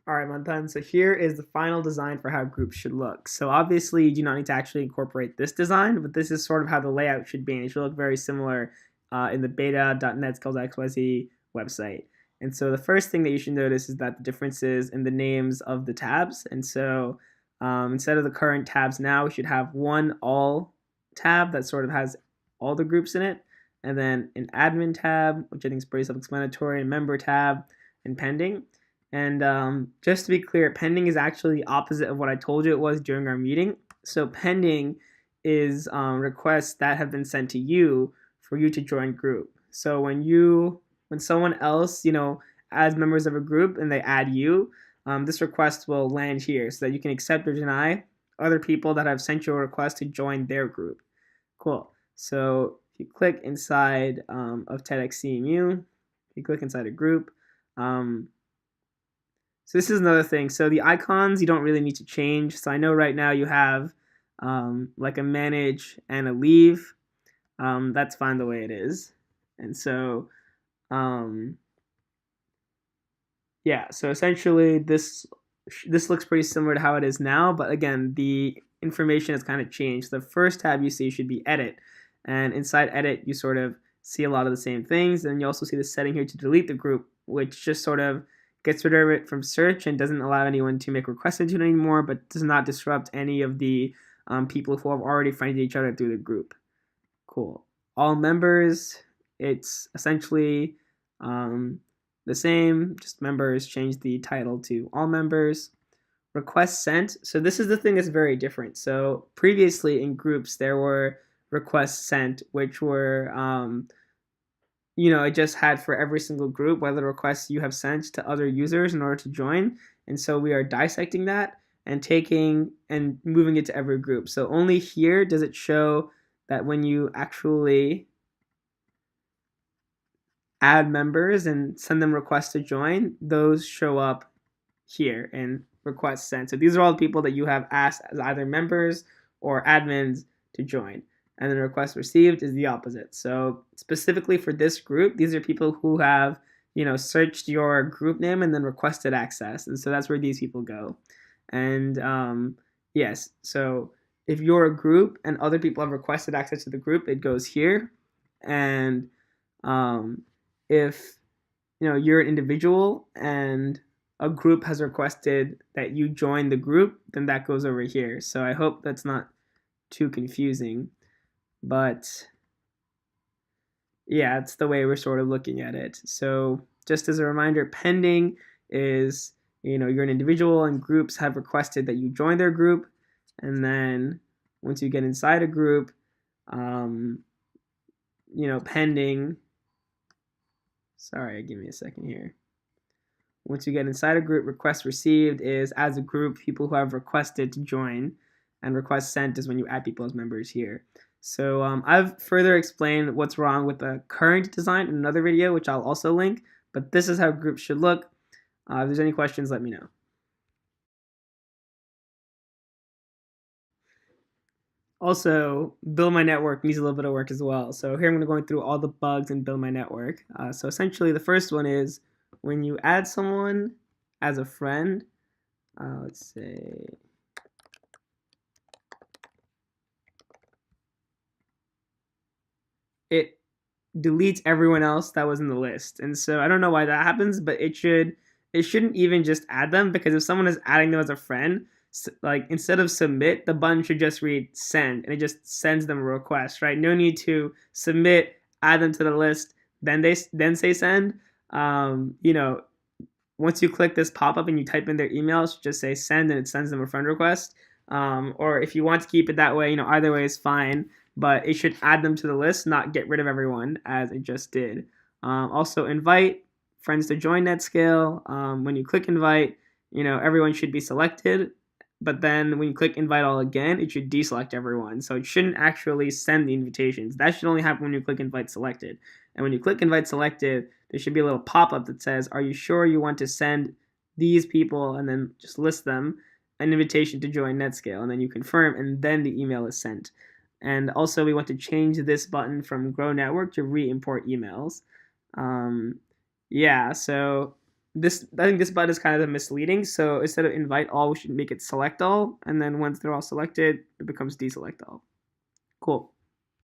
All right, Montan. So here is the final design for how groups should look. So obviously you do not need to actually incorporate this design, but this is sort of how the layout should be. And it should look very similar in the beta.net skills XYZ website. And so the first thing that you should notice is that the differences in the names of the tabs. And so instead of the current tabs now, we should have one all tab that sort of has all the groups in it. And then an admin tab, which I think is pretty self-explanatory, a member tab, and pending. And just to be clear, pending is actually the opposite of what I told you it was during our meeting. So pending is requests that have been sent to you for you to join group. So when someone else, adds members of a group and they add you, this request will land here so that you can accept or deny other people that have sent you a request to join their group. Cool. So if you click inside of TEDxCMU, you click inside a group. So this is another thing. So the icons you don't really need to change. So I know right now you have like a manage and a leave. That's fine the way it is. And so yeah, so essentially this looks pretty similar to how it is now, but again, the information has kind of changed. The first tab you see should be edit, and inside edit you sort of see a lot of the same things, and you also see the setting here to delete the group, which just sort of gets rid of it from search and doesn't allow anyone to make requests into it anymore, but does not disrupt any of the people who have already friended each other through the group. Cool. All members, it's essentially the same, just members, change the title to all members. Requests sent, so this is the thing that's very different. So previously in groups there were requests sent, which were it just had for every single group whether requests you have sent to other users in order to join. And so we are dissecting that and taking and moving it to every group. So only here does it show that when you actually add members and send them requests to join, those show up here in requests sent. So these are all the people that you have asked as either members or admins to join. And then request received is the opposite. So specifically for this group, these are people who have, searched your group name and then requested access. And so that's where these people go. And yes, so if you're a group and other people have requested access to the group, it goes here. And if, you're an individual and a group has requested that you join the group, then that goes over here. So I hope that's not too confusing. But yeah, it's the way we're sort of looking at it. So just as a reminder, pending is, you're an individual and groups have requested that you join their group. And then once you get inside a group, pending, sorry, give me a second here. Once you get inside a group, request received is as a group, people who have requested to join, and request sent is when you add people as members here. So I've further explained what's wrong with the current design in another video, which I'll also link, but this is how groups should look. If there's any questions, let me know. Also, BuildMyNetwork needs a little bit of work as well. So here I'm going to go through all the bugs in BuildMyNetwork. So essentially the first one is when you add someone as a friend, let's say, it deletes everyone else that was in the list. And so I don't know why that happens, but it shouldn't even just add them, because if someone is adding them as a friend, like instead of submit, the button should just read send, and it just sends them a request, right? No need to submit, add them to the list, then say send. Once you click this pop-up and you type in their email, it should just say send, and it sends them a friend request. Or if you want to keep it that way, either way is fine, but it should add them to the list, not get rid of everyone as it just did. Also invite friends to join NetScale. When you click invite, everyone should be selected, but then when you click invite all again, it should deselect everyone. So it shouldn't actually send the invitations. That should only happen when you click invite selected. And when you click invite selected, there should be a little pop-up that says, are you sure you want to send these people, and then just list them, an invitation to join NetScale, and then you confirm, and then the email is sent. And also we want to change this button from Grow Network to re-import emails. Yeah, so I think this button is kind of misleading. So instead of invite all, we should make it select all, and then once they're all selected, it becomes deselect all. Cool.